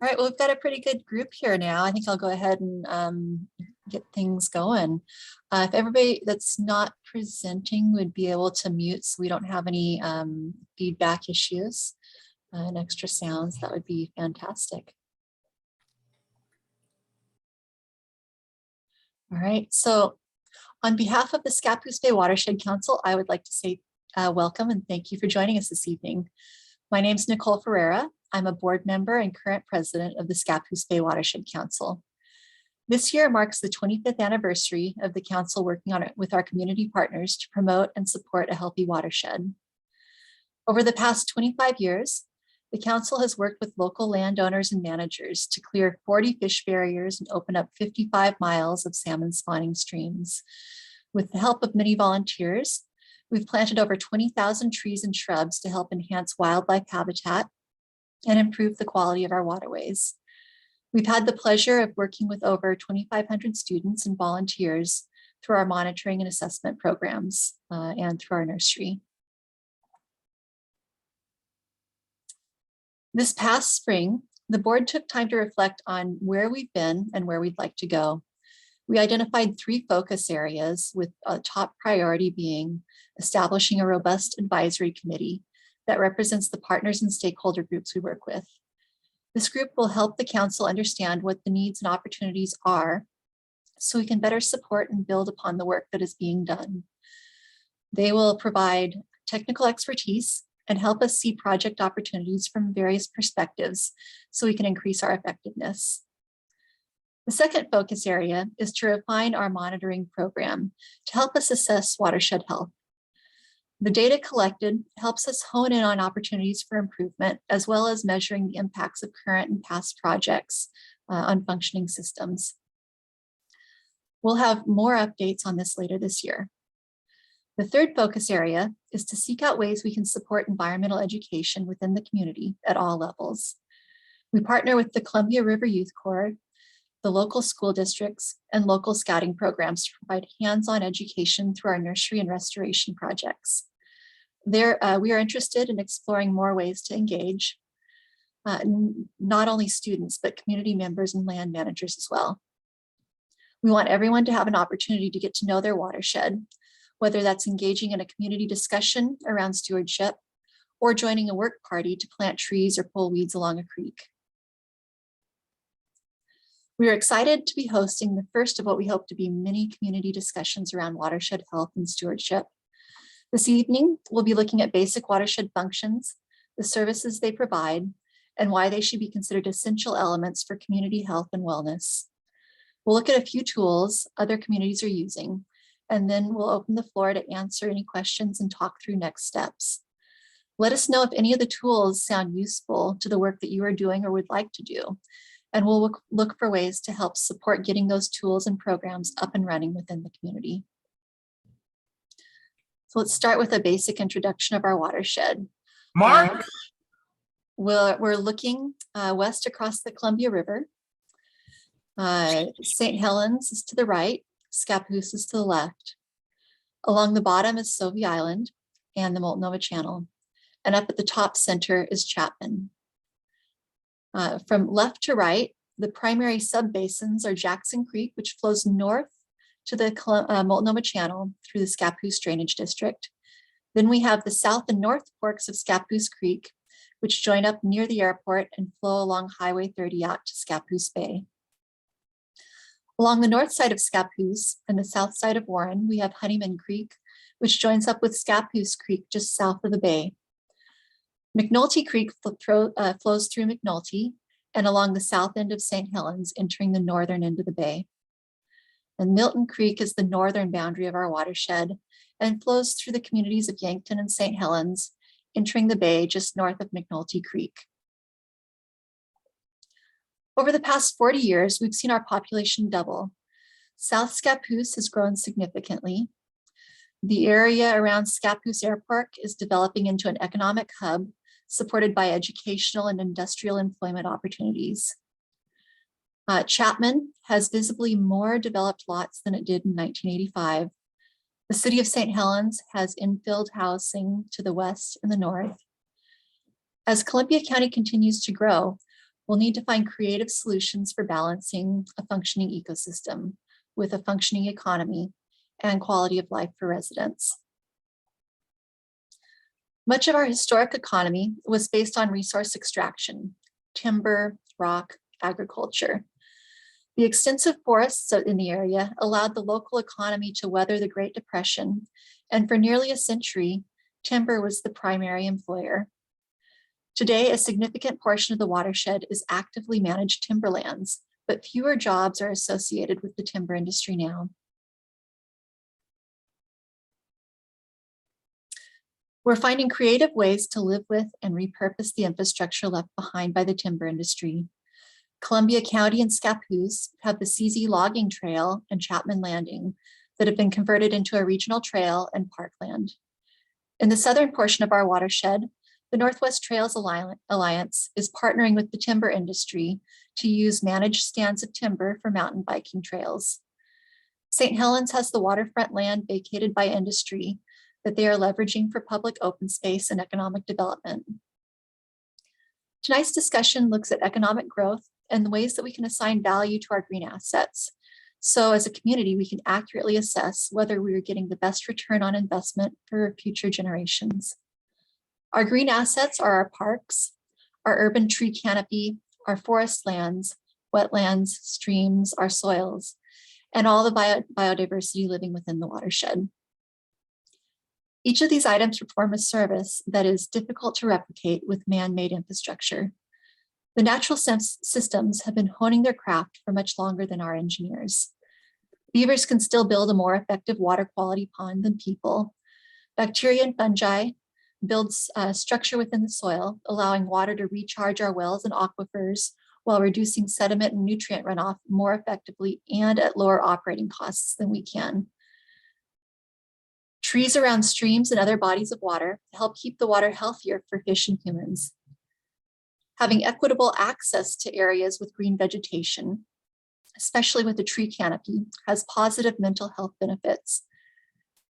All right, well, we've got a pretty good group here now. I think I'll go ahead and get things going. If everybody that's not presenting would be able to mute so we don't have any feedback issues and extra sounds, that would be fantastic. All right, so on behalf of the Scappoose Bay Watershed Council, I would like to say welcome and thank you for joining us this evening. My name is Nicole Ferreira. I'm a board member and current president of the Scappoose Bay Watershed Council. This year marks the 25th anniversary of the council working on it with our community partners to promote and support a healthy watershed. Over the past 25 years, the council has worked with local landowners and managers to clear 40 fish barriers and open up 55 miles of salmon spawning streams. With the help of many volunteers, we've planted over 20,000 trees and shrubs to help enhance wildlife habitat and improve the quality of our waterways. We've had the pleasure of working with over 2,500 students and volunteers through our monitoring and assessment programs and through our nursery. This past spring, the board took time to reflect on where we've been and where we'd like to go. We identified 3 focus areas, with a top priority being establishing a robust advisory committee that represents the partners and stakeholder groups we work with. This group will help the council understand what the needs and opportunities are so we can better support and build upon the work that is being done. They will provide technical expertise and help us see project opportunities from various perspectives so we can increase our effectiveness. The second focus area is to refine our monitoring program to help us assess watershed health. The data collected helps us hone in on opportunities for improvement, as well as measuring the impacts of current and past projects on functioning systems. We'll have more updates on this later this year. The third focus area is to seek out ways we can support environmental education within the community at all levels. We partner with the Columbia River Youth Corps, the local school districts, and local scouting programs to provide hands-on education through our nursery and restoration projects. There, we are interested in exploring more ways to engage not only students, but community members and land managers as well. We want everyone to have an opportunity to get to know their watershed, whether that's engaging in a community discussion around stewardship or joining a work party to plant trees or pull weeds along a creek. We are excited to be hosting the first of what we hope to be many community discussions around watershed health and stewardship. This evening, we'll be looking at basic watershed functions, the services they provide, and why they should be considered essential elements for community health and wellness. We'll look at a few tools other communities are using, and then we'll open the floor to answer any questions and talk through next steps. Let us know if any of the tools sound useful to the work that you are doing or would like to do, and we'll look for ways to help support getting those tools and programs up and running within the community. So let's start with a basic introduction of our watershed. Mark? We're looking west across the Columbia River. St. Helens is to the right, Scappoose is to the left. Along the bottom is Sauvie Island and the Multnomah Channel. And up at the top center is Chapman. From left to right, the primary subbasins are Jackson Creek, which flows north to the Multnomah Channel through the Scappoose Drainage District. Then we have the south and north forks of Scappoose Creek, which join up near the airport and flow along Highway 30 out to Scappoose Bay. Along the north side of Scappoose and the south side of Warren, we have Honeyman Creek, which joins up with Scappoose Creek just south of the bay. McNulty Creek flows through McNulty and along the south end of St. Helens, entering the northern end of the bay. And Milton Creek is the northern boundary of our watershed and flows through the communities of Yankton and St. Helens, entering the bay just north of McNulty Creek. Over the past 40 years, we've seen our population double. South Scappoose has grown significantly. The area around Scappoose Airport is developing into an economic hub supported by educational and industrial employment opportunities. Chapman has visibly more developed lots than it did in 1985. The city of St. Helens has infilled housing to the west and the north. As Columbia County continues to grow, We'll need to find creative solutions for balancing a functioning ecosystem with a functioning economy and quality of life for residents. Much of our historic economy was based on resource extraction, timber, rock, agriculture. The extensive forests in the area allowed the local economy to weather the Great Depression, and for nearly a century, timber was the primary employer. Today, a significant portion of the watershed is actively managed timberlands, but fewer jobs are associated with the timber industry now. We're finding creative ways to live with and repurpose the infrastructure left behind by the timber industry. Columbia County and Scappoose have the CZ Logging Trail and Chapman Landing that have been converted into a regional trail and parkland. In the southern portion of our watershed, the Northwest Trails Alliance is partnering with the timber industry to use managed stands of timber for mountain biking trails. St. Helens has the waterfront land vacated by industry that they are leveraging for public open space and economic development. Tonight's discussion looks at economic growth and the ways that we can assign value to our green assets. So as a community, we can accurately assess whether we are getting the best return on investment for future generations. Our green assets are our parks, our urban tree canopy, our forest lands, wetlands, streams, our soils, and all the biodiversity living within the watershed. Each of these items perform a service that is difficult to replicate with man-made infrastructure. The natural systems have been honing their craft for much longer than our engineers. Beavers can still build a more effective water quality pond than people. Bacteria and fungi build structure within the soil, allowing water to recharge our wells and aquifers while reducing sediment and nutrient runoff more effectively and at lower operating costs than we can. Trees around streams and other bodies of water help keep the water healthier for fish and humans. Having equitable access to areas with green vegetation, especially with the tree canopy, has positive mental health benefits.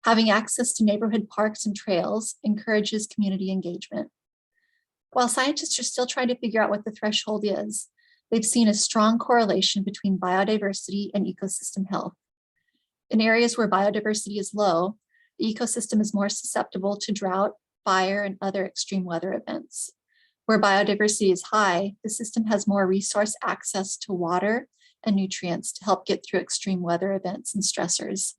Having access to neighborhood parks and trails encourages community engagement. While scientists are still trying to figure out what the threshold is, they've seen a strong correlation between biodiversity and ecosystem health. In areas where biodiversity is low, the ecosystem is more susceptible to drought, fire, and other extreme weather events. Where biodiversity is high, the system has more resource access to water and nutrients to help get through extreme weather events and stressors.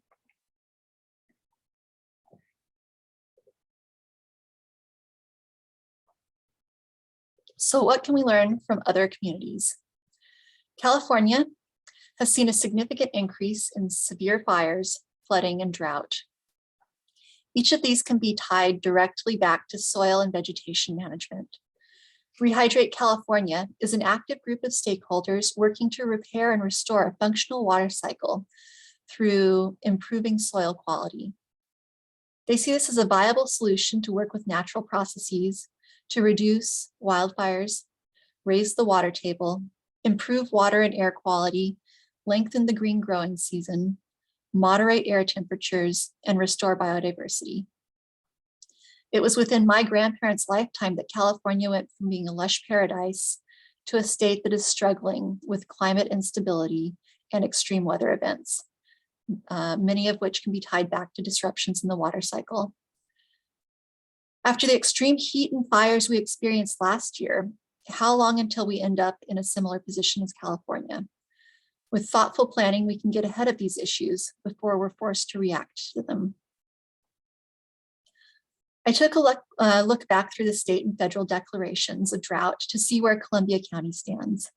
So what can we learn from other communities? California has seen a significant increase in severe fires, flooding, and drought. Each of these can be tied directly back to soil and vegetation management. Rehydrate California is an active group of stakeholders working to repair and restore a functional water cycle through improving soil quality. They see this as a viable solution to work with natural processes to reduce wildfires, raise the water table, improve water and air quality, lengthen the green growing season, moderate air temperatures, and restore biodiversity. It was within my grandparents' lifetime that California went from being a lush paradise to a state that is struggling with climate instability and extreme weather events, many of which can be tied back to disruptions in the water cycle. After the extreme heat and fires we experienced last year, how long until we end up in a similar position as California? With thoughtful planning, we can get ahead of these issues before we're forced to react to them. I took a look back through the state and federal declarations of drought to see where Columbia County stands.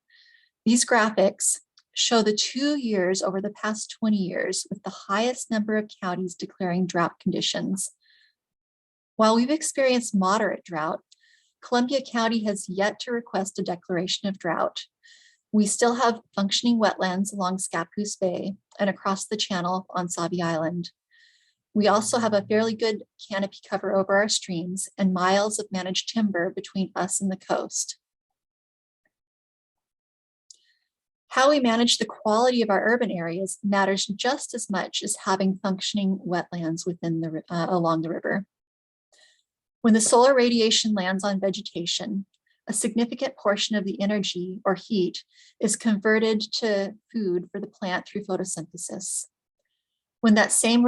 These graphics show the 2 years over the past 20 years with the highest number of counties declaring drought conditions. While we've experienced moderate drought, Columbia County has yet to request a declaration of drought. We still have functioning wetlands along Scappoose Bay and across the channel on Sauvie Island. We also have a fairly good canopy cover over our streams and miles of managed timber between us and the coast. How we manage the quality of our urban areas matters just as much as having functioning wetlands within along the river. When the solar radiation lands on vegetation, a significant portion of the energy or heat is converted to food for the plant through photosynthesis. When that same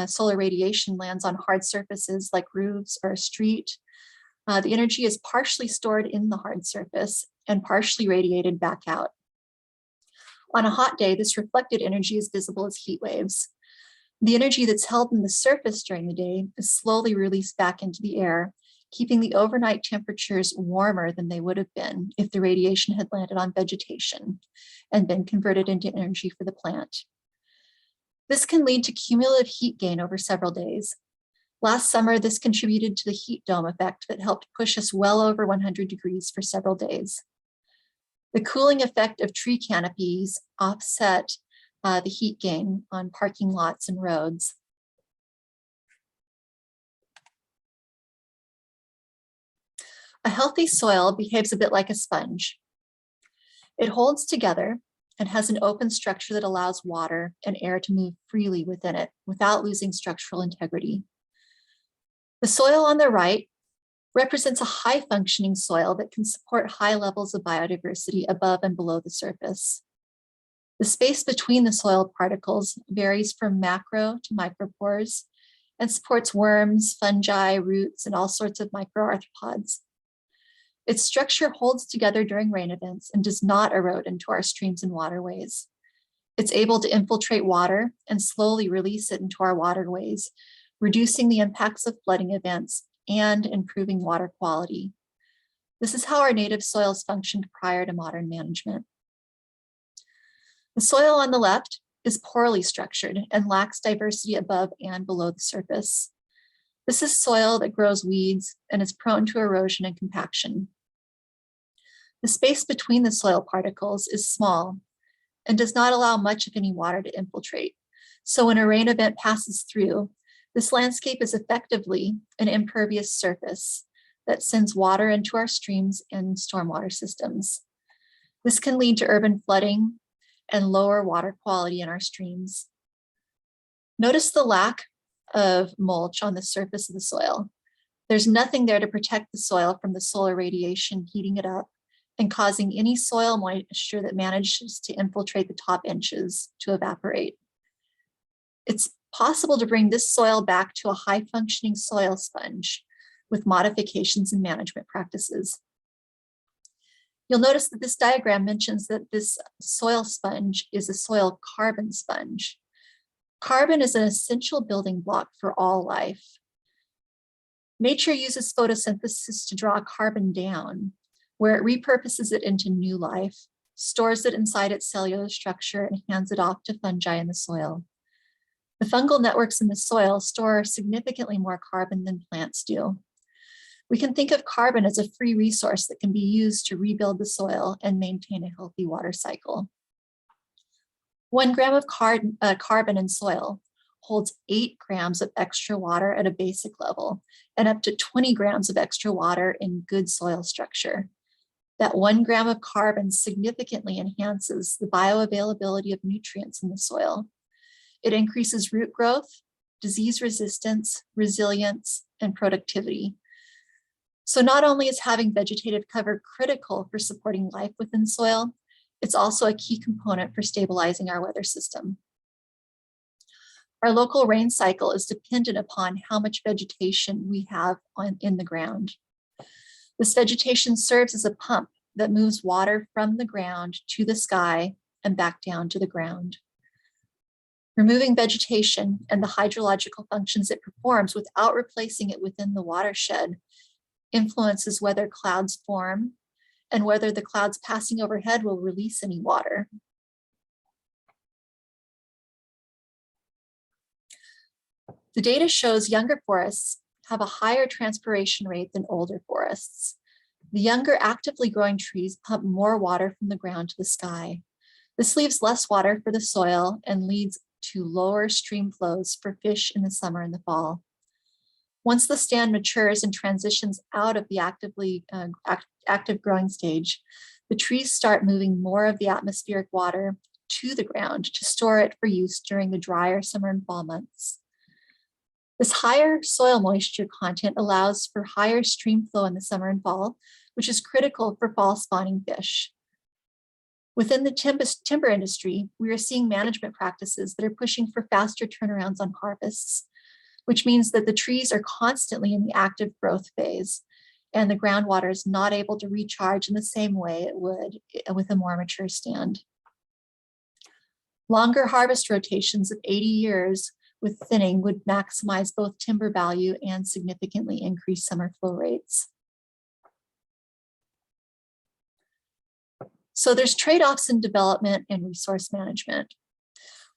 solar radiation lands on hard surfaces like roofs or a street, the energy is partially stored in the hard surface and partially radiated back out. On a hot day, this reflected energy is visible as heat waves. The energy that's held in the surface during the day is slowly released back into the air, keeping the overnight temperatures warmer than they would have been if the radiation had landed on vegetation and been converted into energy for the plant. This can lead to cumulative heat gain over several days. Last summer, this contributed to the heat dome effect that helped push us well over 100 degrees for several days. The cooling effect of tree canopies offset the heat gain on parking lots and roads. A healthy soil behaves a bit like a sponge. It holds together and has an open structure that allows water and air to move freely within it without losing structural integrity. The soil on the right represents a high-functioning soil that can support high levels of biodiversity above and below the surface. The space between the soil particles varies from macro to micropores and supports worms, fungi, roots, and all sorts of microarthropods. Its structure holds together during rain events and does not erode into our streams and waterways. It's able to infiltrate water and slowly release it into our waterways, reducing the impacts of flooding events and improving water quality. This is how our native soils functioned prior to modern management. The soil on the left is poorly structured and lacks diversity above and below the surface. This is soil that grows weeds and is prone to erosion and compaction. The space between the soil particles is small and does not allow much of any water to infiltrate. So when a rain event passes through, this landscape is effectively an impervious surface that sends water into our streams and stormwater systems. This can lead to urban flooding and lower water quality in our streams. Notice the lack of mulch on the surface of the soil. There's nothing there to protect the soil from the solar radiation heating it up and causing any soil moisture that manages to infiltrate the top inches to evaporate. It's possible to bring this soil back to a high-functioning soil sponge with modifications in management practices. You'll notice that this diagram mentions that this soil sponge is a soil carbon sponge. Carbon is an essential building block for all life. Nature uses photosynthesis to draw carbon down, where it repurposes it into new life, stores it inside its cellular structure, and hands it off to fungi in the soil. The fungal networks in the soil store significantly more carbon than plants do. We can think of carbon as a free resource that can be used to rebuild the soil and maintain a healthy water cycle. 1 gram of carbon in soil holds 8 grams of extra water at a basic level and up to 20 grams of extra water in good soil structure. That 1 gram of carbon significantly enhances the bioavailability of nutrients in the soil. It increases root growth, disease resistance, resilience, and productivity. So not only is having vegetative cover critical for supporting life within soil, it's also a key component for stabilizing our weather system. Our local rain cycle is dependent upon how much vegetation we have in the ground. This vegetation serves as a pump that moves water from the ground to the sky and back down to the ground. Removing vegetation and the hydrological functions it performs without replacing it within the watershed influences whether clouds form and whether the clouds passing overhead will release any water. The data shows younger forests have a higher transpiration rate than older forests. The younger actively growing trees pump more water from the ground to the sky. This leaves less water for the soil and leads to lower stream flows for fish in the summer and the fall. Once the stand matures and transitions out of the active growing stage, the trees start moving more of the atmospheric water to the ground to store it for use during the drier summer and fall months. This higher soil moisture content allows for higher stream flow in the summer and fall, which is critical for fall spawning fish. Within the timber industry, we are seeing management practices that are pushing for faster turnarounds on harvests, which means that the trees are constantly in the active growth phase, and the groundwater is not able to recharge in the same way it would with a more mature stand. Longer harvest rotations of 80 years with thinning would maximize both timber value and significantly increase summer flow rates. So there's trade-offs in development and resource management.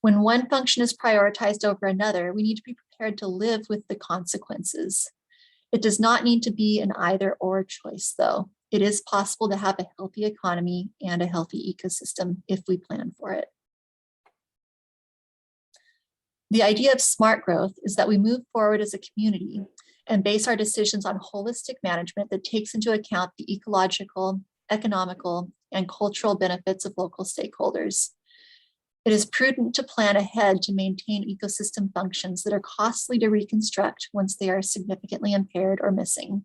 When one function is prioritized over another, we need to be prepared to live with the consequences. It does not need to be an either or choice though. It is possible to have a healthy economy and a healthy ecosystem if we plan for it. The idea of smart growth is that we move forward as a community and base our decisions on holistic management that takes into account the ecological, economical, and cultural benefits of local stakeholders. It is prudent to plan ahead to maintain ecosystem functions that are costly to reconstruct once they are significantly impaired or missing.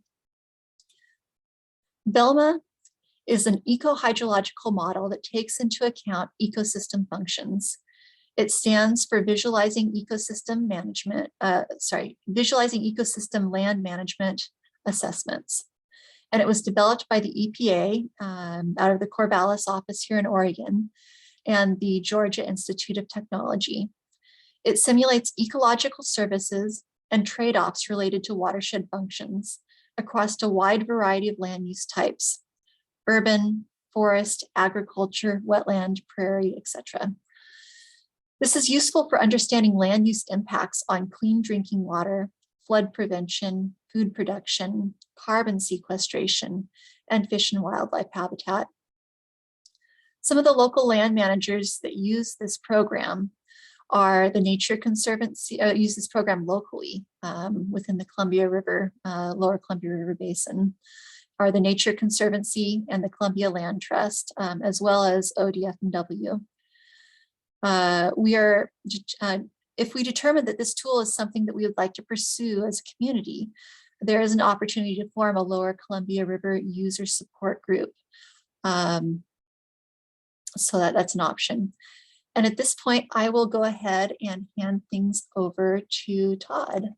BELMA is an eco-hydrological model that takes into account ecosystem functions. It stands for visualizing ecosystem land management assessments. And it was developed by the EPA out of the Corvallis office here in Oregon and the Georgia Institute of Technology. It simulates ecological services and trade-offs related to watershed functions across a wide variety of land use types: urban, forest, agriculture, wetland, prairie, etc. This is useful for understanding land use impacts on clean drinking water, flood prevention, food production, carbon sequestration, and fish and wildlife habitat. Some of the local land managers that use this program are the Nature Conservancy, use this program locally within the Columbia River, Lower Columbia River Basin, are the Nature Conservancy and the Columbia Land Trust, as well as ODF&W. If we determine that this tool is something that we would like to pursue as a community, there is an opportunity to form a Lower Columbia River user support group. So that's an option. And at this point, I will go ahead and hand things over to Todd.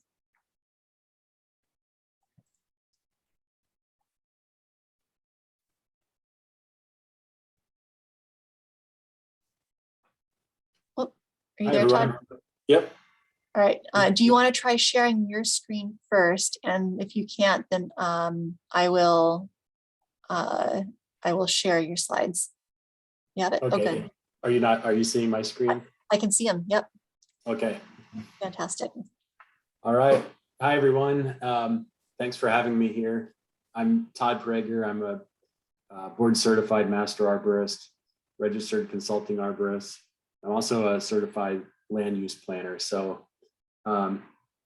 Oh, are you there, Todd? Yep. All right. Do you want to try sharing your screen first? And if you can't, then I will share your slides. You have it. Okay. Okay. Are you seeing my screen? I can see them. Yep. Okay. Fantastic. All right. Hi, everyone. Thanks for having me here. I'm Todd Prager. I'm a board certified master arborist, registered consulting arborist. I'm also a certified land use planner. So I'm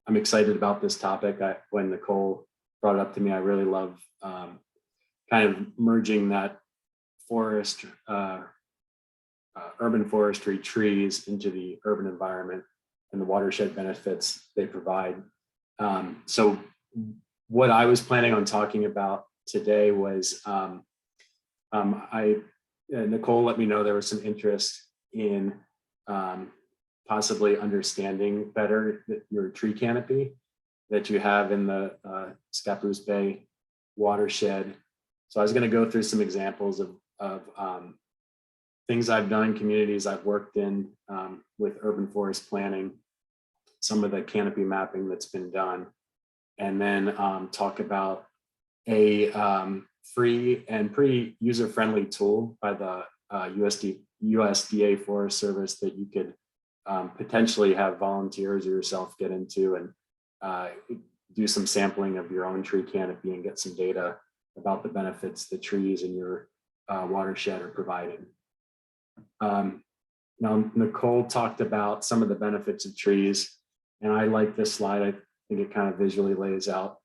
excited about this topic. When Nicole brought it up to me, I really love kind of merging that forest, urban forestry trees into the urban environment and the watershed benefits they provide. So what I was planning on talking about today was, Nicole let me know there was some interest in possibly understanding better your tree canopy that you have in the Scappoose Bay Watershed. So I was going to go through some examples of things I've done in communities I've worked in with urban forest planning, some of the canopy mapping that's been done, and then talk about a free and pretty user-friendly tool by the USDA Forest Service that you could potentially have volunteers or yourself get into and do some sampling of your own tree canopy and get some data about the benefits the trees in your watershed are providing. Now, Nicole talked about some of the benefits of trees, and I like this slide. I think it kind of visually lays out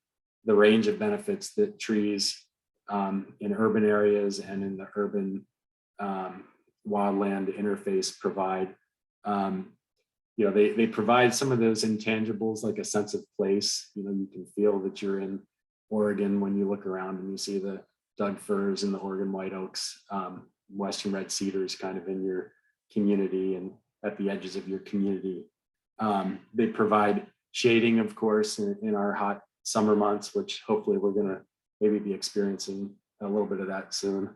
the range of benefits that trees in urban areas and in the urban wildland interface provide. they provide some of those intangibles, like a sense of place. You can feel that you're in Oregon when you look around and you see the Doug firs and the Oregon white oaks, Western red cedars kind of in your community and at the edges of your community. They provide shading, of course, in our hot summer months, which hopefully we're going to maybe be experiencing a little bit of that soon.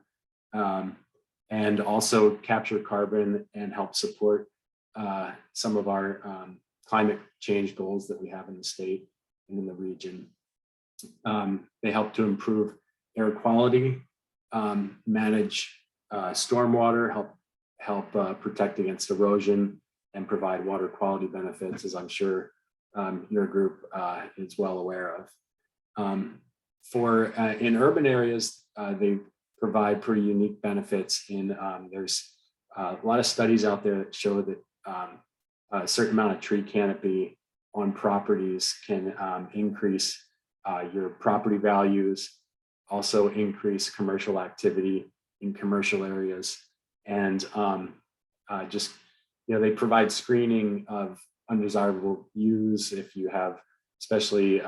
And also capture carbon and help support some of our climate change goals that we have in the state and in the region. They help to improve air quality, manage stormwater, help protect against erosion, and provide water quality benefits, as I'm sure your group is well aware of. In urban areas, they provide pretty unique benefits. There's a lot of studies out there that show that a certain amount of tree canopy on properties can increase your property values, also increase commercial activity in commercial areas, and they provide screening of undesirable views if you have, especially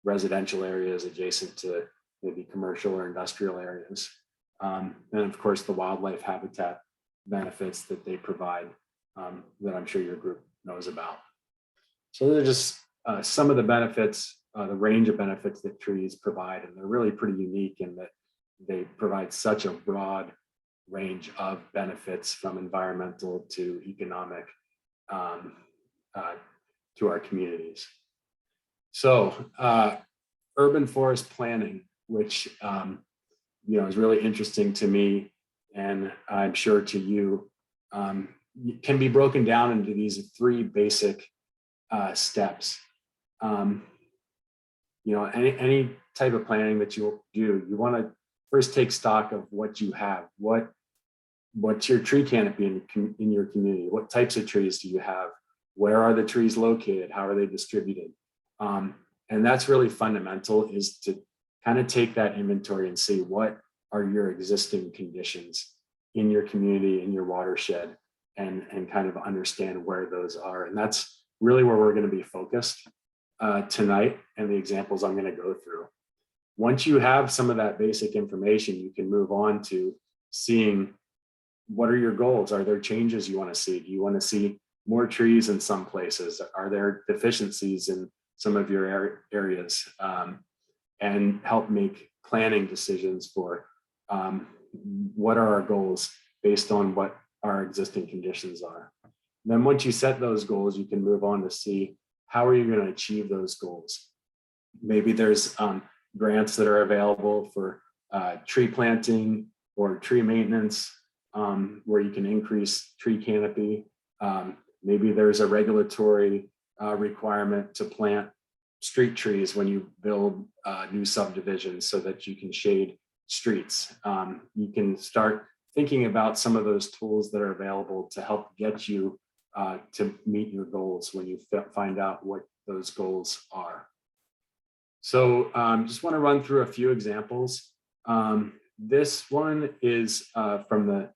residential areas adjacent to maybe commercial or industrial areas. And of course, the wildlife habitat benefits that they provide that I'm sure your group knows about. So those are just some of the benefits, the range of benefits that trees provide, and they're really pretty unique in that they provide such a broad range of benefits, from environmental to economic, to our communities. So urban forest planning, which is really interesting to me, and I'm sure to you, can be broken down into these three basic steps. Any type of planning that you do, you want to first take stock of what you have. What's your tree canopy in your community? What types of trees do you have? Where are the trees located? How are they distributed? And that's really fundamental, is to kind of take that inventory and see what are your existing conditions in your community, in your watershed, and kind of understand where those are. And that's really where we're going to be focused tonight, and the examples I'm going to go through. Once you have some of that basic information, you can move on to seeing what are your goals. Are there changes you want to see? Do you want to see more trees in some places? Are there deficiencies in some of your areas? And help make planning decisions for what are our goals based on what our existing conditions are. And then once you set those goals, you can move on to see how are you going to achieve those goals. Maybe there's grants that are available for tree planting or tree maintenance, where you can increase tree canopy. Maybe there's a regulatory requirement to plant street trees when you build new subdivisions so that you can shade streets. You can start thinking about some of those tools that are available to help get you to meet your goals when you find out what those goals are. So just want to run through a few examples. This one is from the,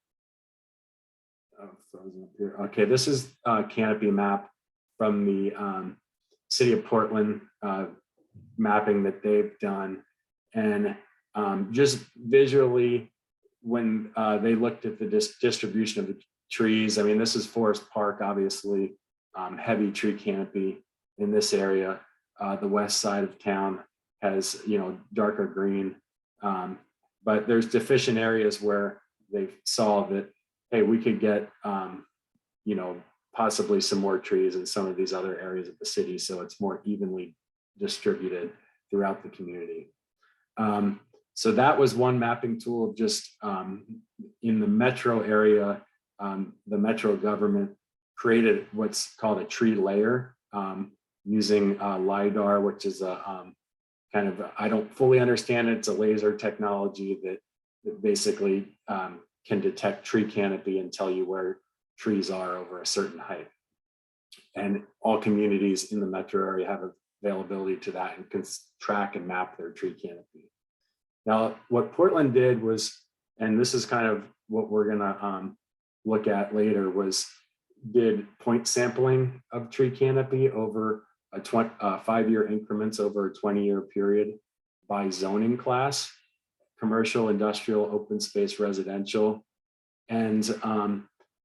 okay, this is a canopy map from the City of Portland mapping that they've done. And just visually, when they looked at the distribution of the trees, I mean, this is Forest Park, obviously, heavy tree canopy in this area. The west side of town has, darker green, but there's deficient areas where they saw that, hey, we could get, possibly some more trees in some of these other areas of the city, so it's more evenly distributed throughout the community. So that was one mapping tool. Just in the metro area, the metro government created what's called a tree layer using LiDAR, which is a kind of, I don't fully understand it. It's a laser technology that basically can detect tree canopy and tell you where trees are over a certain height. And all communities in the metro area have availability to that and can track and map their tree canopy. Now, what Portland did was, and this is kind of what we're gonna look at later, was did point sampling of tree canopy over a 5-year increments over a 20-year period by zoning class: commercial, industrial, open space, residential. And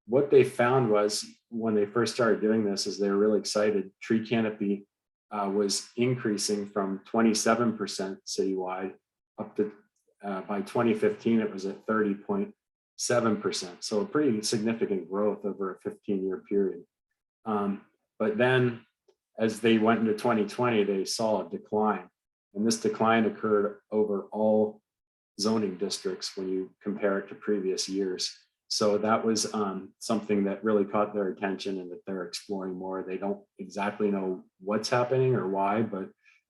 what they found was, when they first started doing this, is they were really excited. Tree canopy was increasing from 27% citywide up to, by 2015, it was at 30.7%. So a pretty significant growth over a 15-year period. But then as they went into 2020, they saw a decline. And this decline occurred over all zoning districts when you compare it to previous years. So that was something that really caught their attention, and that they're exploring more. They don't exactly know what's happening or why, but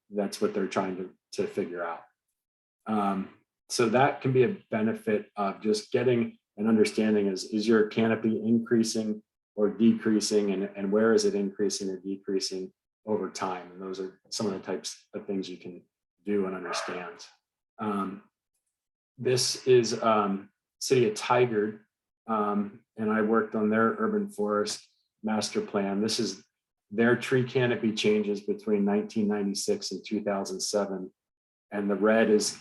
that's what they're trying to figure out. So that can be a benefit of just getting an understanding: is your canopy increasing or decreasing, and where is it increasing or decreasing over time? And those are some of the types of things you can do and understand. This is City of Tigard, and I worked on their urban forest master plan. This is their tree canopy changes between 1996 and 2007. And the red is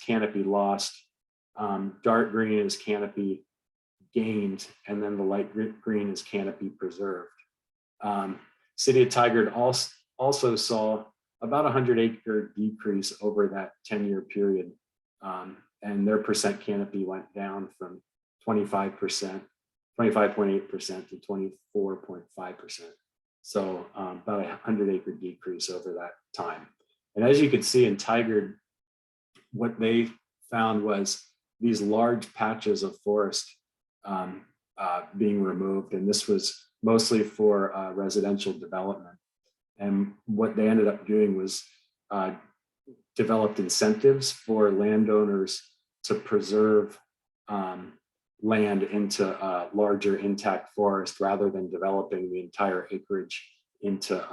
canopy lost, dark green is canopy gained, and then the light green is canopy preserved. City of Tigard also saw about 100-acre decrease over that 10-year period. And their percent canopy went down from 25.8% to 24.5%. So about a 100-acre decrease over that time. And as you could see in Tigard, what they found was these large patches of forest being removed. And this was mostly for residential development. And what they ended up doing was developed incentives for landowners to preserve land into larger intact forest, rather than developing the entire acreage into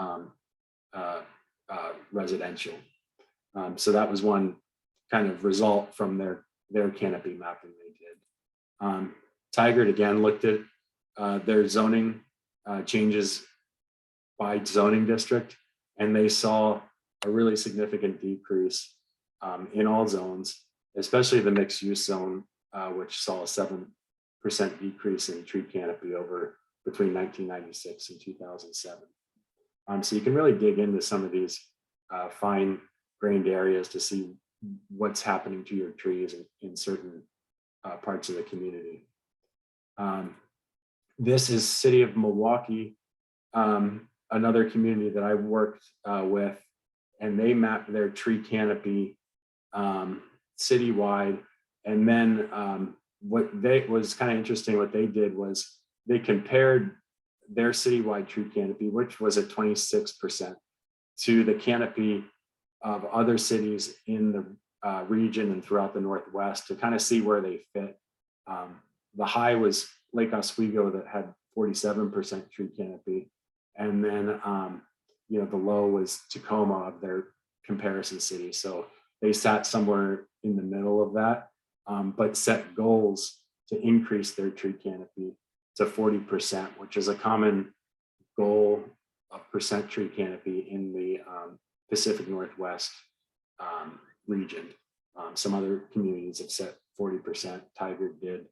residential. So that was one kind of result from their canopy mapping they did. Tigard again looked at their zoning changes by zoning district, and they saw a really significant decrease in all zones, especially the mixed use zone, which saw a 7% decrease in tree canopy over between 1996 and 2007. So you can really dig into some of these fine-grained areas to see what's happening to your trees in certain parts of the community. This is City of Milwaukee, another community that I worked with, and they mapped their tree canopy citywide. And then what was kind of interesting, what they did was they compared their citywide tree canopy, which was at 26%, to the canopy of other cities in the region and throughout the Northwest, to kind of see where they fit. The high was Lake Oswego, that had 47% tree canopy. And then, the low was Tacoma, of their comparison city. So they sat somewhere in the middle of that, but set goals to increase their tree canopy to 40%, which is a common goal of percent tree canopy in the Pacific Northwest region. Some other communities have set 40%. Tigard did.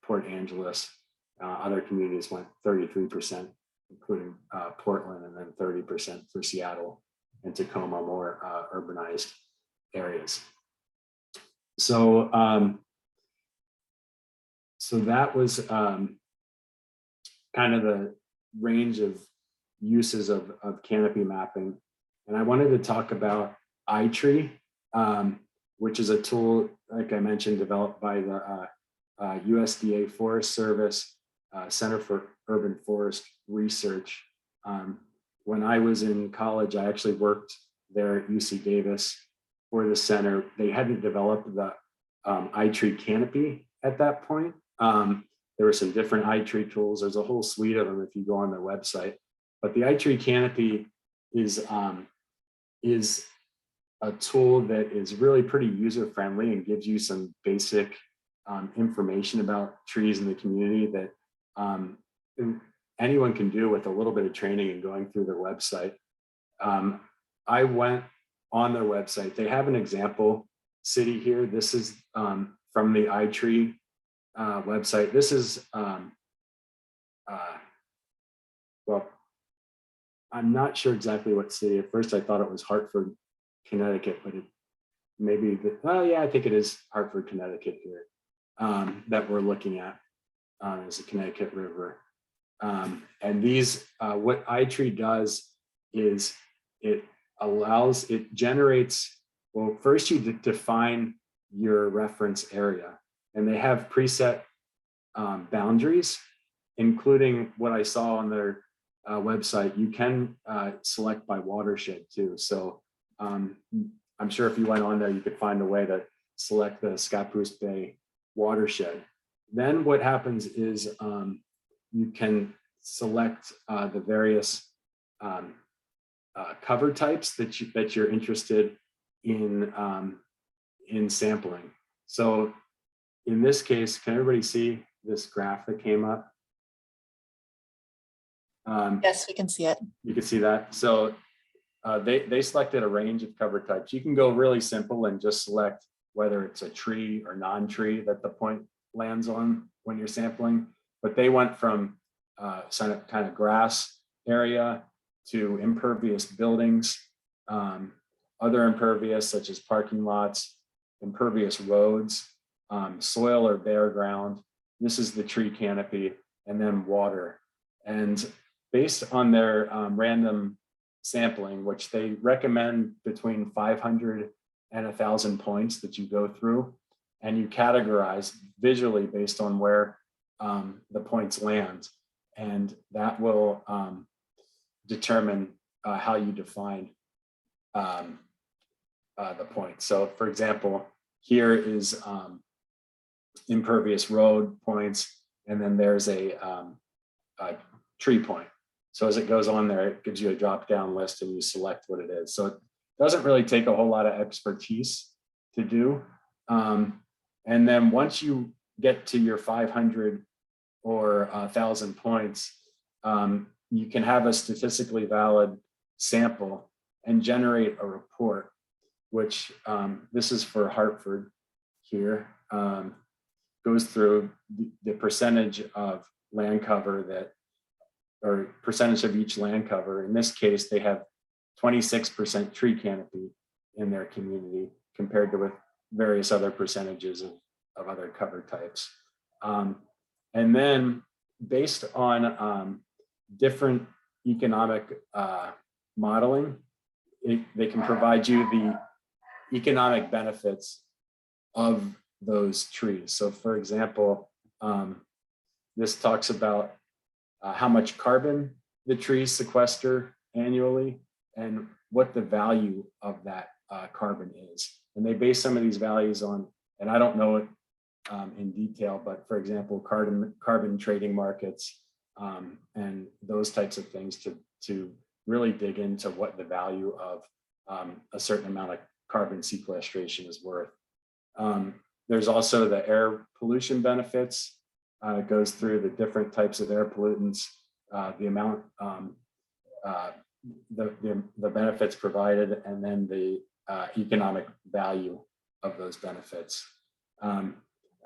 Port Angeles, other communities went 33%, including Portland, and then 30% for Seattle and Tacoma, more urbanized areas. So, so that was kind of the range of uses of canopy mapping. And I wanted to talk about iTree, which is a tool, like I mentioned, developed by the USDA Forest Service, Center for Urban Forest Research. When I was in college, I actually worked there at UC Davis for the center. They hadn't developed the iTree canopy at that point. There were some different iTree tools. There's a whole suite of them if you go on their website. But the iTree canopy is a tool that is really pretty user-friendly and gives you some basic information about trees in the community that anyone can do with a little bit of training and going through their website. I went on their website. They have an example city here. This is from the iTree website. This is, well, I'm not sure exactly what city. At first I thought it was Hartford, Connecticut, but it maybe, well, yeah, I think it is Hartford, Connecticut here that we're looking at as the Connecticut River. And these, what iTree does is it generates, well, first you define your reference area, and they have preset boundaries, including what I saw on their website. You can select by watershed too. So I'm sure if you went on there, you could find a way to select the Scappoose Bay Watershed. Then what happens is you can select the various cover types that you're interested in sampling. So in this case, can everybody see this graph that came up? Yes, we can see it. You can see that. So they selected a range of cover types. You can go really simple and just select whether it's a tree or non-tree that the point lands on when you're sampling. But they went from kind of grass area to impervious buildings, other impervious such as parking lots, impervious roads, soil or bare ground. This is the tree canopy, and then water. And based on their random sampling, which they recommend between 500 and 1,000 points that you go through, and you categorize visually based on where the points land. And that will determine how you define the point. So for example, here is impervious road points, and then there's a tree point. So as it goes on there, it gives you a drop-down list and you select what it is. So it doesn't really take a whole lot of expertise to do. And then once you get to your 500 or 1,000 points, you can have a statistically valid sample and generate a report, which this is for Hartford here, goes through the percentage of land cover that, or percentage of each land cover. In this case, they have 26% tree canopy in their community compared to with various other percentages of other cover types. And then based on different economic modeling, they can provide you the economic benefits of those trees. So for example, this talks about how much carbon the trees sequester annually and what the value of that carbon is. And they base some of these values on, and I don't know it in detail, but for example, carbon trading markets and those types of things to really dig into what the value of a certain amount of carbon sequestration is worth. There's also the air pollution benefits. It goes through the different types of air pollutants, the amount, the benefits provided, and then the economic value of those benefits.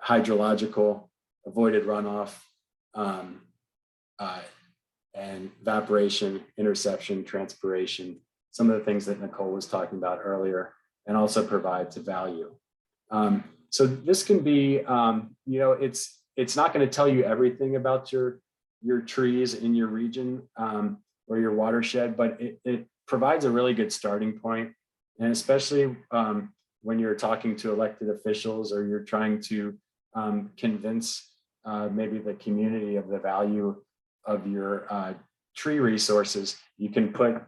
Hydrological, avoided runoff, and evaporation, interception, transpiration, some of the things that Nicole was talking about earlier, and also provides a value. So this can be, you know, it's not going to tell you everything about your trees in your region or your watershed, but it provides a really good starting point. And especially when you're talking to elected officials or you're trying to convince maybe the community of the value of your tree resources, you can put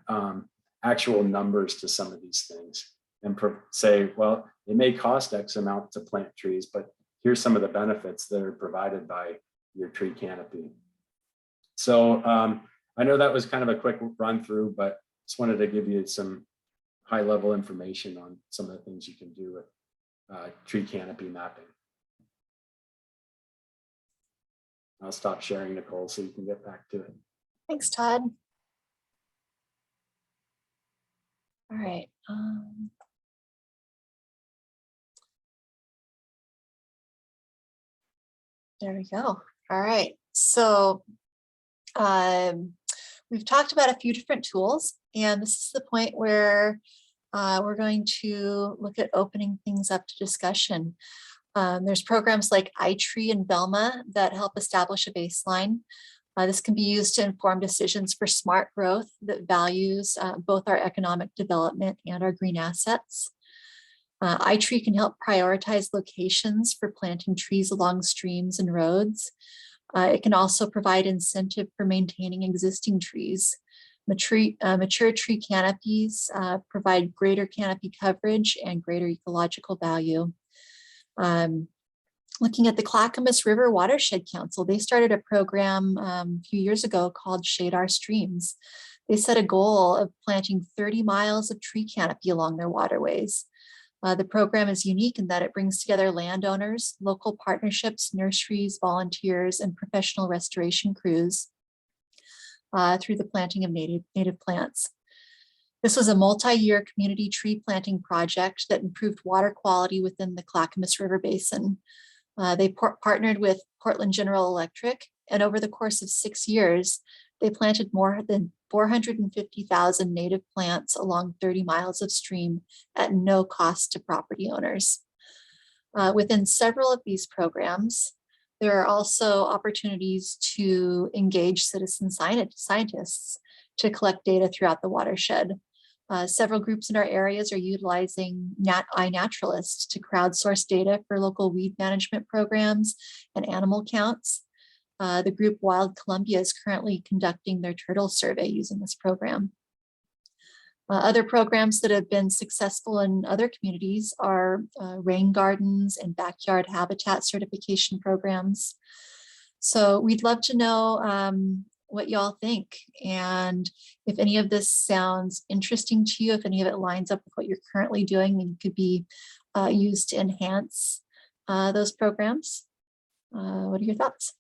actual numbers to some of these things and say, well, it may cost X amount to plant trees, but here's some of the benefits that are provided by your tree canopy. So I know that was kind of a quick run through, but just wanted to give you some high level information on some of the things you can do with tree canopy mapping. I'll stop sharing, Nicole, so you can get back to it. Thanks, Todd. All right. There we go. All right. So we've talked about a few different tools, and this is the point where we're going to look at opening things up to discussion. There's programs like iTree and Velma that help establish a baseline. This can be used to inform decisions for smart growth that values both our economic development and our green assets. iTree can help prioritize locations for planting trees along streams and roads. It can also provide incentive for maintaining existing trees. Mature tree canopies provide greater canopy coverage and greater ecological value. Looking at the Clackamas River Watershed Council, they started a program a few years ago called Shade Our Streams. They set a goal of planting 30 miles of tree canopy along their waterways. The program is unique in that it brings together landowners, local partnerships, nurseries, volunteers, and professional restoration crews through the planting of native plants. This was a multi-year community tree planting project that improved water quality within the Clackamas River Basin. They partnered with Portland General Electric, and over the course of 6 years, they planted more than 450,000 native plants along 30 miles of stream at no cost to property owners. Within several of these programs, there are also opportunities to engage citizen scientists to collect data throughout the watershed. Several groups in our areas are utilizing iNaturalist to crowdsource data for local weed management programs and animal counts. The group Wild Columbia is currently conducting their turtle survey using this program. Other programs that have been successful in other communities are rain gardens and backyard habitat certification programs. So we'd love to know what y'all think, and if any of this sounds interesting to you, if any of it lines up with what you're currently doing and could be used to enhance those programs. What are your thoughts?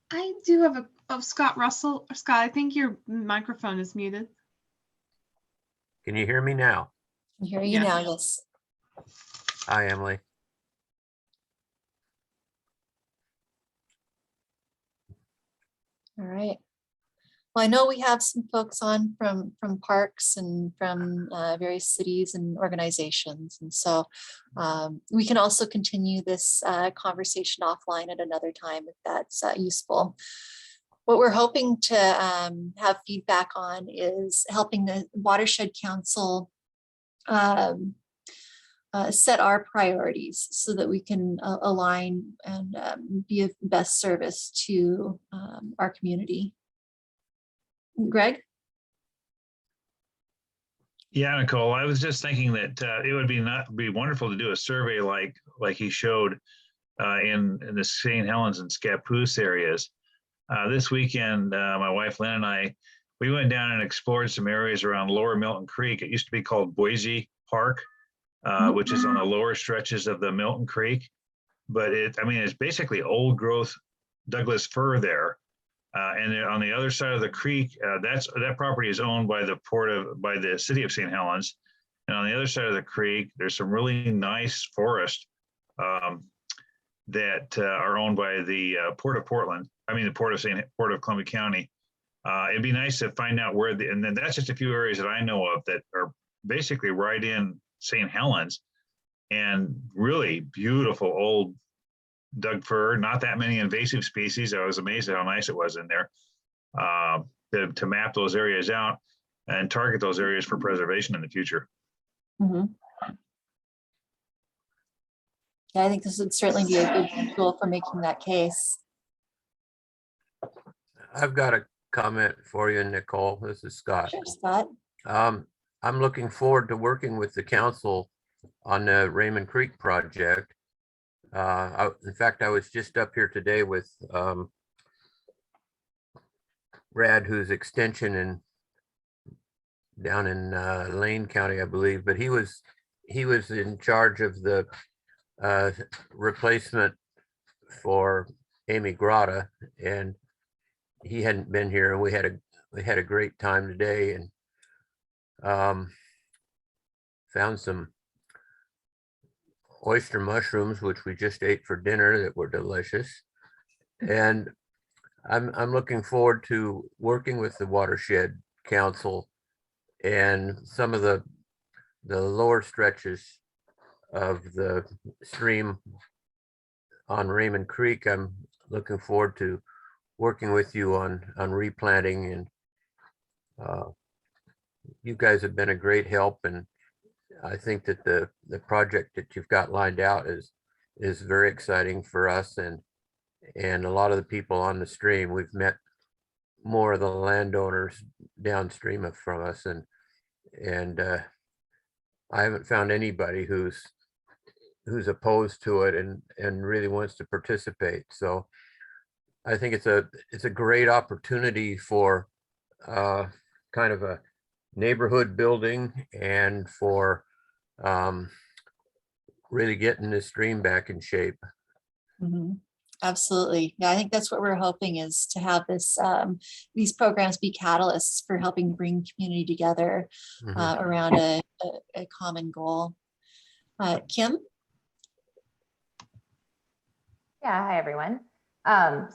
I do have Scott Russell. Scott, I think your microphone is muted. Can you hear me now? I hear you now, yes. Hi, Emily. All right. Well, I know we have some folks on from parks and from various cities and organizations. And so we can also continue this conversation offline at another time if that's useful. What we're hoping to have feedback on is helping the Watershed Council set our priorities so that we can align and be of best service to our community. Greg? Yeah, Nicole, I was just thinking that it would be wonderful to do a survey like he showed in the St. Helens and Scappoose areas. This weekend, my wife Lynn and we went down and explored some areas around Lower Milton Creek. It used to be called Boise Park, which is on the lower stretches of the Milton Creek. But it's basically old growth Douglas fir there. And on the other side of the creek, that property is owned by the city of St. Helens. And on the other side of the creek, there's some really nice forest that are owned by the Port of Portland. The Port of Columbia County. It'd be nice to find out where and then that's just a few areas that I know of that are basically right in St. Helens, and really beautiful old Doug fir, not that many invasive species. I was amazed at how nice it was in there to map those areas out and target those areas for preservation in the future. Mm-hmm. Yeah, I think this would certainly be a good tool for making that case. I've got a comment for you, Nicole. This is Scott. Sure, Scott. I'm looking forward to working with the council on the Raymond Creek project. In fact, I was just up here today with Brad, who's extension down in Lane County, I believe, but he was in charge of the replacement for Amy Grotta, and he hadn't been here, and we had a great time today, and found some oyster mushrooms, which we just ate for dinner, that were delicious. And I'm looking forward to working with the Watershed Council and some of the lower stretches of the stream on Raymond Creek. I'm looking forward to working with you on replanting, and you guys have been a great help, and I think that the project that you've got lined out is very exciting for us and a lot of the people on the stream. We've met more of the landowners downstream from us, and I haven't found anybody who's opposed to it and really wants to participate. So I think it's a great opportunity for kind of a neighborhood building and for really getting the stream back in shape. Mhm. Absolutely. Yeah, I think that's what we're hoping, is to have this these programs be catalysts for helping bring community together around a common goal. Kim? Yeah, hi everyone.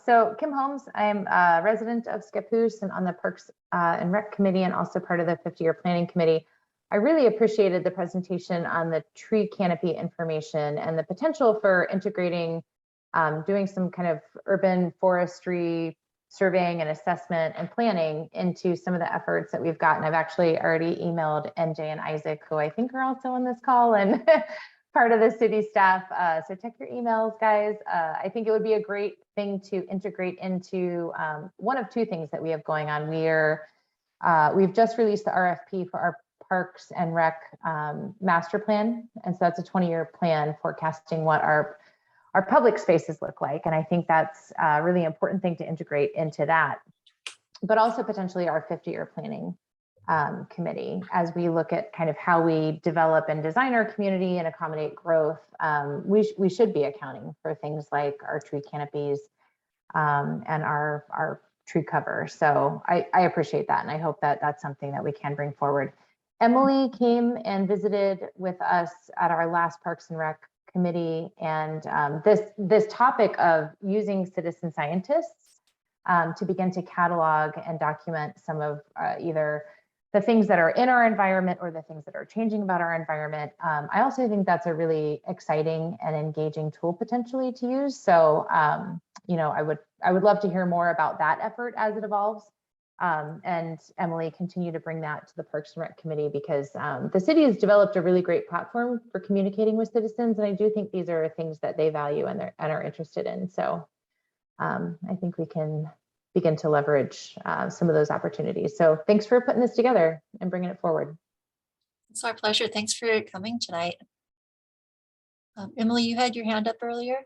So Kim Holmes, I'm a resident of Scappoose and on the Parks and Rec Committee, and also part of the 50-year planning committee. I really appreciated the presentation on the tree canopy information and the potential for integrating, doing some kind of urban forestry surveying and assessment and planning into some of the efforts that we've gotten. I've actually already emailed NJ and Isaac, who I think are also on this call and part of the city staff. So check your emails, guys. I think it would be a great thing to integrate into one of two things that we have going on. We've just released the RFP for our Parks and Rec master plan. And so that's a 20-year plan forecasting what our public spaces look like. And I think that's a really important thing to integrate into that, but also potentially our 50-year planning committee, as we look at kind of how we develop and design our community and accommodate growth. We should be accounting for things like our tree canopies and our tree cover. So I appreciate that. And I hope that that's something that we can bring forward. Emily came and visited with us at our last Parks and Rec committee. And this topic of using citizen scientists to begin to catalog and document some of either the things that are in our environment or the things that are changing about our environment. I also think that's a really exciting and engaging tool potentially to use. So, you know, I would love to hear more about that effort as it evolves. And Emily, continue to bring that to the Parks and Rec Committee, because the city has developed a really great platform for communicating with citizens. And I do think these are things that they value and are interested in. So I think we can begin to leverage some of those opportunities. So thanks for putting this together and bringing it forward. It's our pleasure. Thanks for coming tonight. Emily, you had your hand up earlier.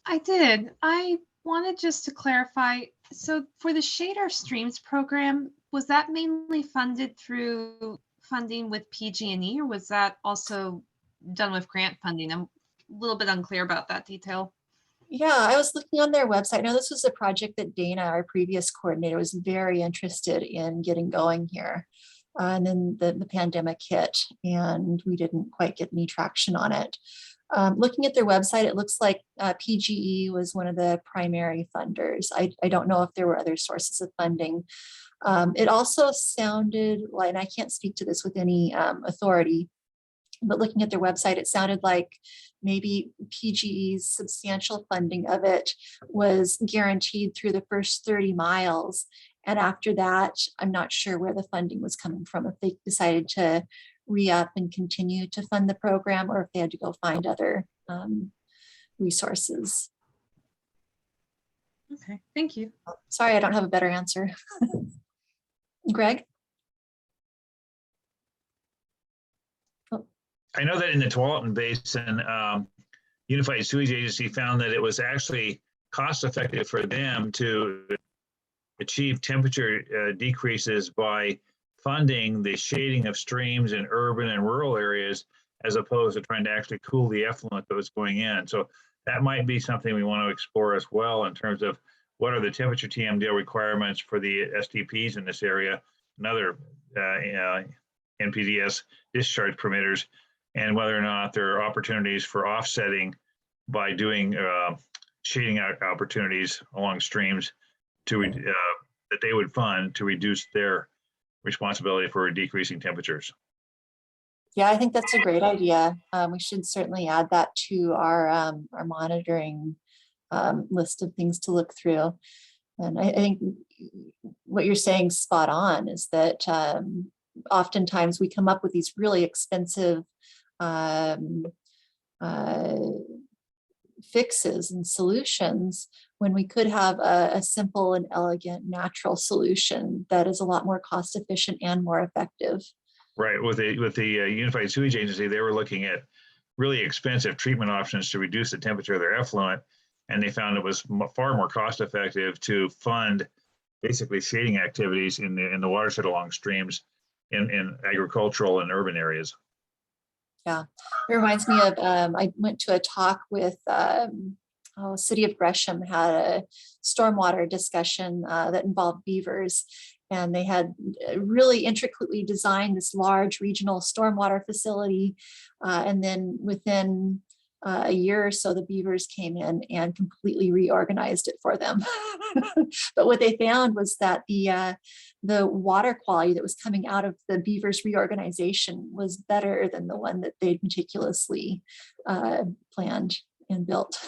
I did. I wanted just to clarify. So for the Shade Our Streams program, was that mainly funded through funding with PG&E, or was that also done with grant funding? I'm a little bit unclear about that detail. Yeah, I was looking on their website. Now, this was a project that Dana, our previous coordinator, was very interested in getting going here. And then the pandemic hit and we didn't quite get any traction on it. Looking at their website, it looks like PGE was one of the primary funders. I don't know if there were other sources of funding. It also sounded like, and I can't speak to this with any authority, but looking at their website, it sounded like maybe PGE's substantial funding of it was guaranteed through the first 30 miles. And after that, I'm not sure where the funding was coming from, if they decided to re-up and continue to fund the program, or if they had to go find other resources. Okay, thank you. Sorry, I don't have a better answer. Greg? I know that in the Tualatin Basin, Unified Sewage Agency found that it was actually cost effective for them to achieve temperature decreases by funding the shading of streams in urban and rural areas, as opposed to trying to actually cool the effluent that was going in. So that might be something we want to explore as well in terms of what are the temperature TMDL requirements for the STPs in this area and other NPDS discharge permitters, and whether or not there are opportunities for offsetting by doing shading out opportunities along streams to that they would fund to reduce their responsibility for decreasing temperatures. Yeah, I think that's a great idea. We should certainly add that to our monitoring list of things to look through. And I think what you're saying spot on is that oftentimes we come up with these really expensive fixes and solutions when we could have a simple and elegant natural solution that is a lot more cost efficient and more effective. Right, with the Unified Sewage Agency, they were looking at really expensive treatment options to reduce the temperature of their effluent, and they found it was far more cost effective to fund basically shading activities in the watershed along streams in agricultural and urban areas. Yeah, it reminds me of, I went to a talk with City of Gresham had a stormwater discussion that involved beavers, and they had really intricately designed this large regional stormwater facility. And then within a year or so, the beavers came in and completely reorganized it for them. But what they found was that the water quality that was coming out of the beavers reorganization was better than the one that they'd meticulously planned and built.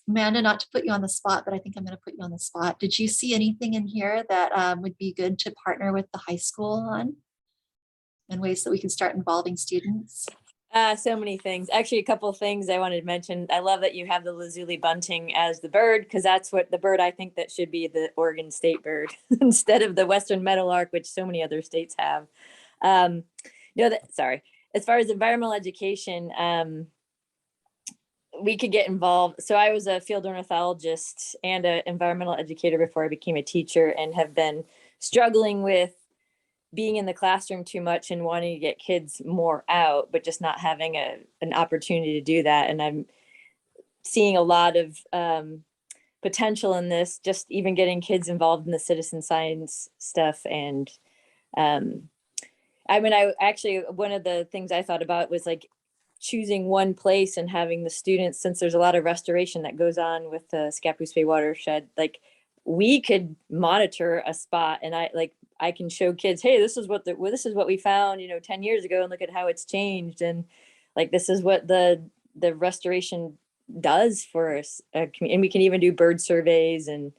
Amanda, not to put you on the spot, but I think I'm going to put you on the spot. Did you see anything in here that would be good to partner with the high school on, and ways that we can start involving students? So many things. Actually, a couple of things I wanted to mention. I love that you have the lazuli bunting as the bird, because that's what the bird I think that should be the Oregon state bird instead of the western meadowlark, which so many other states have. Sorry. As far as environmental education, we could get involved. So I was a field ornithologist and an environmental educator before I became a teacher, and have been struggling with being in the classroom too much and wanting to get kids more out, but just not having an opportunity to do that. And I'm seeing a lot of potential in this, just even getting kids involved in the citizen science stuff. And I actually, one of the things I thought about was like choosing one place and having the students, since there's a lot of restoration that goes on with the Scappoose Bay Watershed, like we could monitor a spot, and I can show kids, hey, this is what we found, 10 years ago, and look at how it's changed. And like, this is what the restoration does for us. And we can even do bird surveys and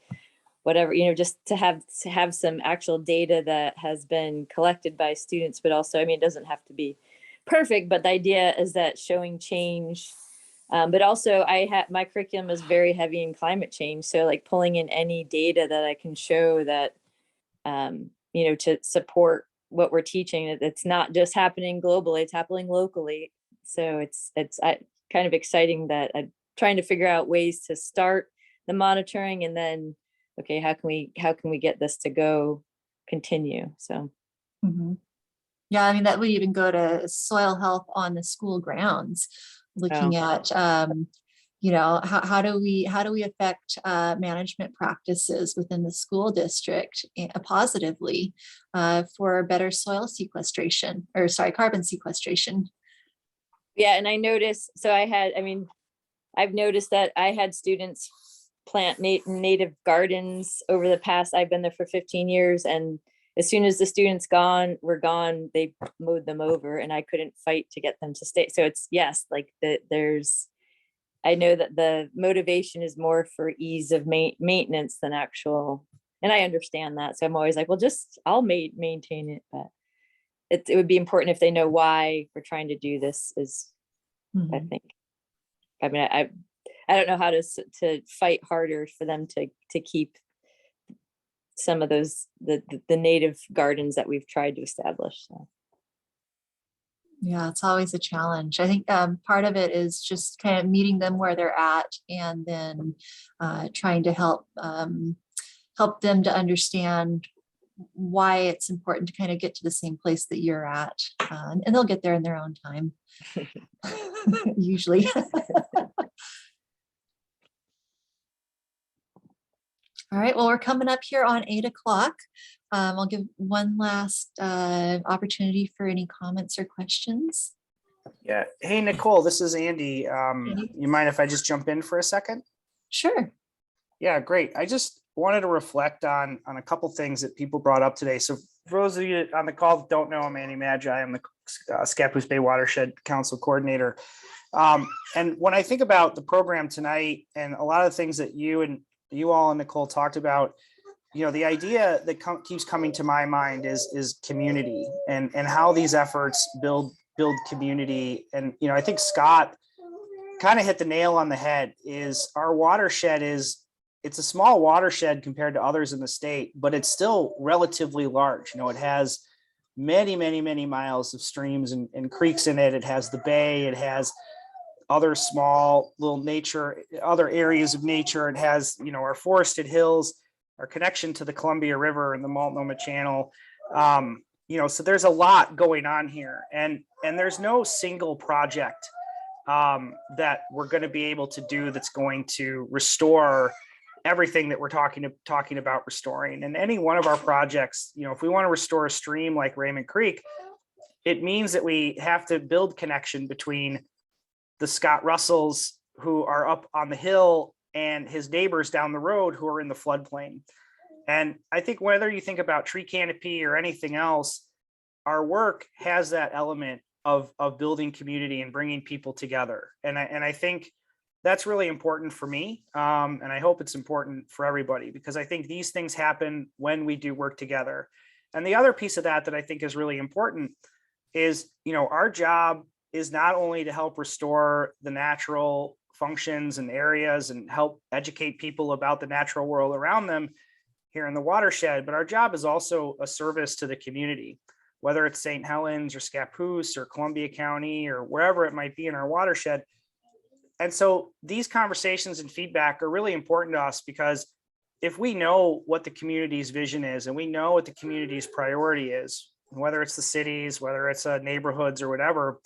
whatever, just to have some actual data that has been collected by students, but also, it doesn't have to be perfect, but the idea is that showing change. But also my curriculum is very heavy in climate change. So like pulling in any data that I can show that, to support what we're teaching, it's not just happening globally, it's happening locally. So it's kind of exciting that I'm trying to figure out ways to start the monitoring, and then, okay, how can we get this to continue? So. Mm-hmm. Yeah, that would even go to soil health on the school grounds, looking at, how do we affect management practices within the school district positively for better soil sequestration, carbon sequestration. Yeah, and I noticed, I've noticed that I had students plant native gardens over the past, I've been there for 15 years, and as soon as the students were gone, they mowed them over, and I couldn't fight to get them to stay. So it's, yes, like I know that the motivation is more for ease of maintenance than actual, and I understand that. So I'm always like, well, I'll maintain it, but it would be important if they know why we're trying to do this I think. I don't know how to fight harder for them to keep some of those, the native gardens that we've tried to establish. So. Yeah, it's always a challenge. I think part of it is just kind of meeting them where they're at, and then trying to help them to understand why it's important to kind of get to the same place that you're at. And they'll get there in their own time, usually. All right, well, we're coming up here on 8 o'clock. I'll give one last opportunity for any comments or questions. Yeah. Hey, Nicole, this is Andy. You mind if I just jump in for a second? Sure. Yeah, great. I just wanted to reflect on a couple things that people brought up today. So for those of you on the call that don't know, I'm Andy Magi. I'm the Scappoose Bay Watershed Council coordinator. And when I think about the program tonight and a lot of the things that you all and Nicole talked about, you know, the idea that keeps coming to my mind is community and how these efforts build community. And, you know, I think Scott kind of hit the nail on the head. Is our watershed it's a small watershed compared to others in the state, but it's still relatively large. You know, it has many, many, many miles of streams and creeks in it. It has the bay, it has other small little other areas of nature. It has, you know, our forested hills, our connection to the Columbia River and the Multnomah Channel. You know, so there's a lot going on here, and there's no single project that we're going to be able to do that's going to restore everything that we're talking about restoring. And any one of our projects, you know, if we want to restore a stream like Raymond Creek, it means that we have to build connection between the Scott Russells who are up on the hill and his neighbors down the road who are in the floodplain. And I think whether you think about tree canopy or anything else, our work has that element of building community and bringing people together. And I think that's really important for me. And I hope it's important for everybody, because I think these things happen when we do work together. And the other piece of that I think is really important is, you know, our job is not only to help restore the natural functions and areas and help educate people about the natural world around them here in the watershed, but our job is also a service to the community, whether it's St. Helens or Scappoose or Columbia County or wherever it might be in our watershed. And so these conversations and feedback are really important to us, because if we know what the community's vision is and we know what the community's priority is, whether it's the cities, whether it's neighborhoods or whatever,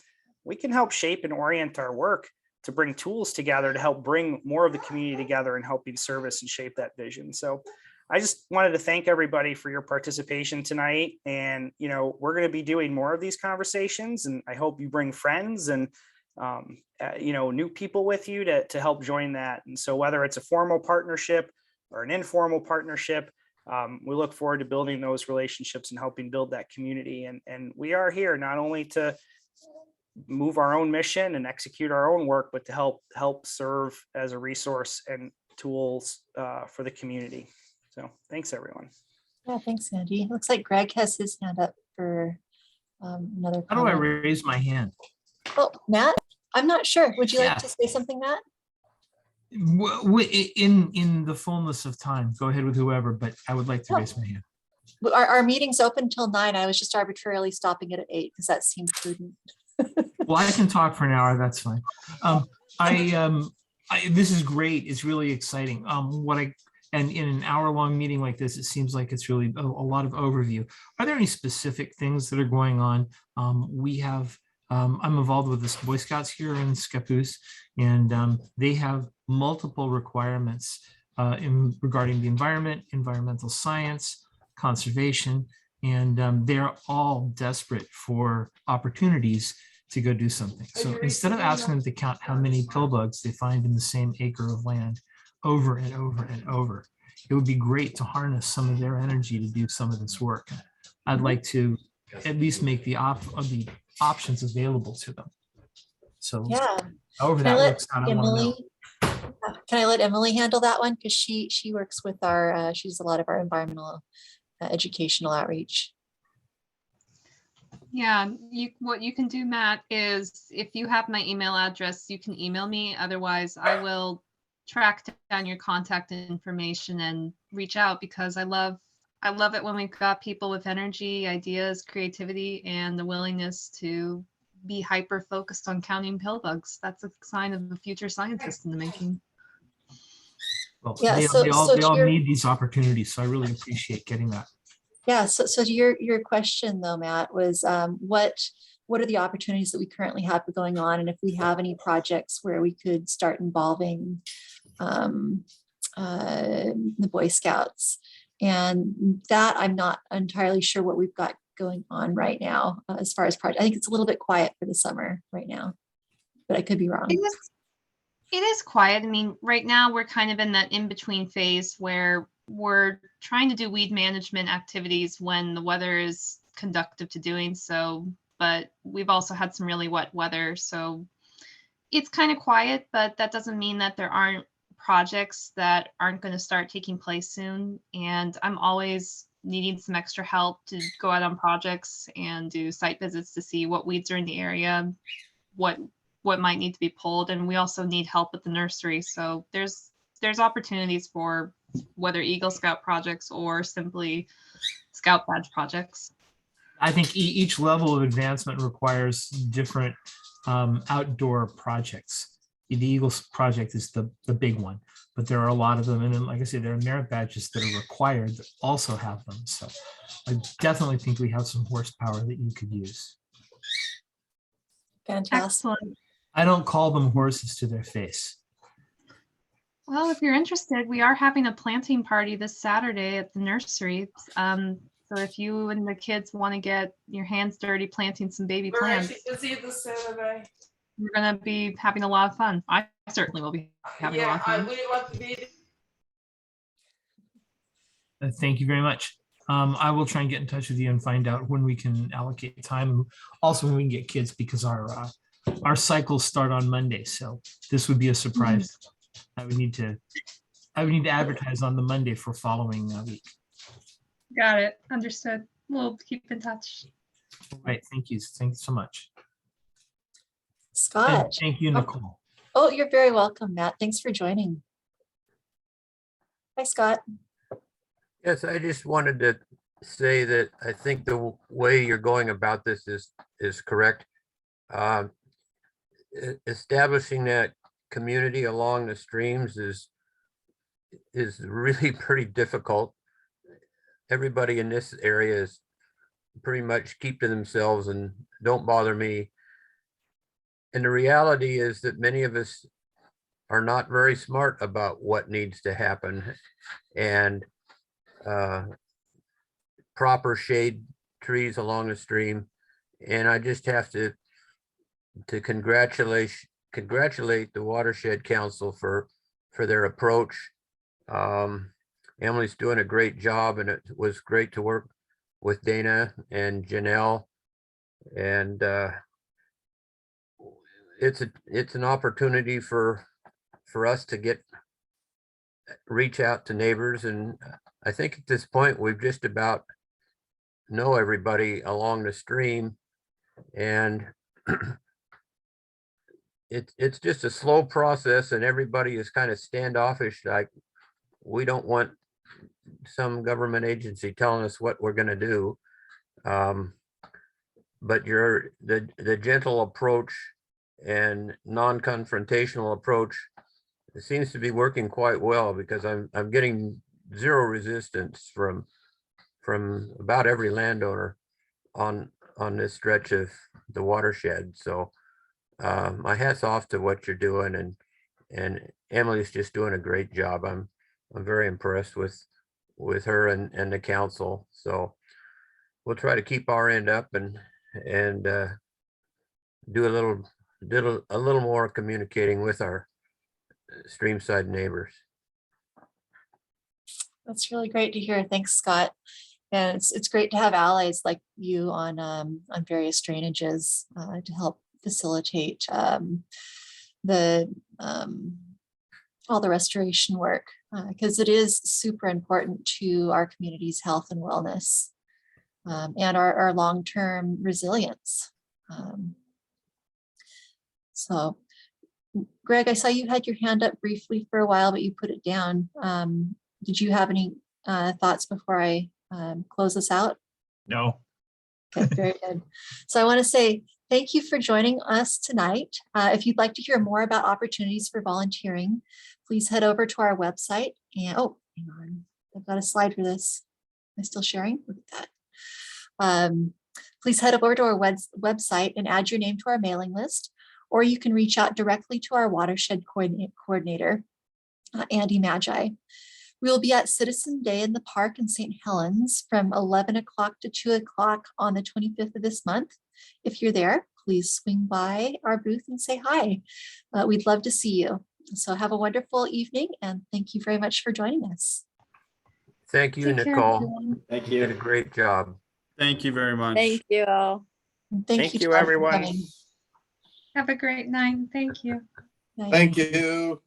we can help shape and orient our work to bring tools together to help bring more of the community together and helping service and shape that vision. So I just wanted to thank everybody for your participation tonight. And, you know, we're going to be doing more of these conversations, and I hope you bring friends and you know, new people with you to help join that. And so whether it's a formal partnership or an informal partnership, we look forward to building those relationships and helping build that community. And we are here not only to move our own mission and execute our own work, but to help serve as a resource and tools for the community. So thanks, everyone. Yeah, thanks, Andy. Looks like Greg has his hand up for another comment. How do I raise my hand? Oh, Matt, I'm not sure. Would you like Yeah. to say something, Matt? In the fullness of time, go ahead with whoever, but I would like to Oh. raise my hand. Our meeting's open till 9. I was just arbitrarily stopping it at 8 because that seemed prudent. Well, I can talk for an hour. That's fine. This is great. It's really exciting. And in an hour-long meeting like this, it seems like it's really a lot of overview. Are there any specific things that are going on? I'm involved with the Boy Scouts here in Scappoose, and they have multiple requirements regarding the environment, environmental science, conservation, and they're all desperate for opportunities to go do something. So instead of asking them to count how many pill bugs they find in the same acre of land over and over and over, it would be great to harness some of their energy to do some of this work. I'd like to at least make the options available to them. So Yeah. however Can I that let looks, I don't want to know. Can I let Emily handle that one? Because she works with she does a lot of our environmental educational outreach. Yeah, what you can do, Matt, is if you have my email address, you can email me. Otherwise, I will track down your contact information and reach out, because I love I love it when we've got people with energy, ideas, creativity, and the willingness to be hyper focused on counting pill bugs. That's a sign of a future scientist in the making. Well, Yeah, they so all to your, need these opportunities, so I really appreciate getting that. yeah, so to your question though, Matt, was what are the opportunities that we currently have going on, and if we have any projects where we could start involving the Boy Scouts, and that I'm not entirely sure what we've got going on right now as far as project. I think it's a little bit quiet for the summer right now, but I could be wrong. It is quiet. I mean, right now we're kind of in that in-between phase where we're trying to do weed management activities when the weather is conducive to doing so, but we've also had some really wet weather, so it's kind of quiet, but that doesn't mean that there aren't projects that aren't going to start taking place soon. And I'm always needing some extra help to go out on projects and do site visits to see what weeds are in the area, what might need to be pulled. And we also need help at the nursery. So there's opportunities for whether Eagle Scout projects or simply Scout Badge projects. I think each level of advancement requires different outdoor projects. The Eagles project is the big one, but there are a lot of them. And then, like I said, there are merit badges that are required that also have them. So I definitely think we have some horsepower that you could use. Fantastic. Excellent. I don't call them horses to their face. Well, if you're interested, we are having a planting party this Saturday at the nursery. So if you and the kids want to get your hands dirty planting some baby plants, this Saturday. we're going to be having a lot of fun. I certainly will be having a lot of fun. We love to be. Thank you very much. I will try and get in touch with you and find out when we can allocate time, and also when we can get kids, because our cycles start on Monday. So this would be a surprise. I would need to advertise on the Monday for following week. Got it. Understood. We'll keep in touch. All right. Thank you. Thanks so much. Scott. And thank you, Nicole. Oh, you're very welcome, Matt. Thanks for joining. Hi, Scott. Yes, I just wanted to say that I think the way you're going about this is correct. Establishing that community along the streams is really pretty difficult. Everybody in this area is pretty much keep to themselves and don't bother me. And the reality is that many of us are not very smart about what needs to happen, and proper shade trees along the stream. And I just have to congratulate the Watershed Council for their approach. Emily's doing a great job, and it was great to work with Dana and Janelle. And it's an opportunity for us to reach out to neighbors. And I think at this point we've just about know everybody along the stream, and it's just a slow process, and everybody is kind of standoffish, like we don't want some government agency telling us what we're going to do. But the gentle approach and non-confrontational approach, it seems to be working quite well, because I'm getting zero resistance from about every landowner on this stretch of the watershed. So my hat's off to what you're doing, and Emily's just doing a great job. I'm very impressed with her and the council. So we'll try to keep our end up and do a little more communicating with our streamside neighbors. That's really great to hear. Thanks, Scott. And it's great to have allies like you on various drainages to help facilitate all the restoration work, because it is super important to our community's health and wellness, and our long-term resilience. So, Greg, I saw you had your hand up briefly for a while, but you put it down. Did you have any thoughts before I close us out? No. Okay, very good. So I want to say thank you for joining us tonight. If you'd like to hear more about opportunities for volunteering, please head over to our website. And oh, hang on, I've got a slide for this. Am I still sharing? Look at that. Please head over to our website and add your name to our mailing list, or you can reach out directly to our watershed coordinator, Andy Magi. We will be at Citizen Day in the park in St. Helens from 11 o'clock to 2 o'clock on the 25th of this month. If you're there, please swing by our booth and say hi. We'd love to see you. So have a wonderful evening and thank you very much for joining us. Thank you, Take care, Nicole. everyone. Thank You did a you. great job. Thank you very much. Thank you all. And Thank you, Todd, for everyone. coming. Have a great night. Thank you. Night. Thank you.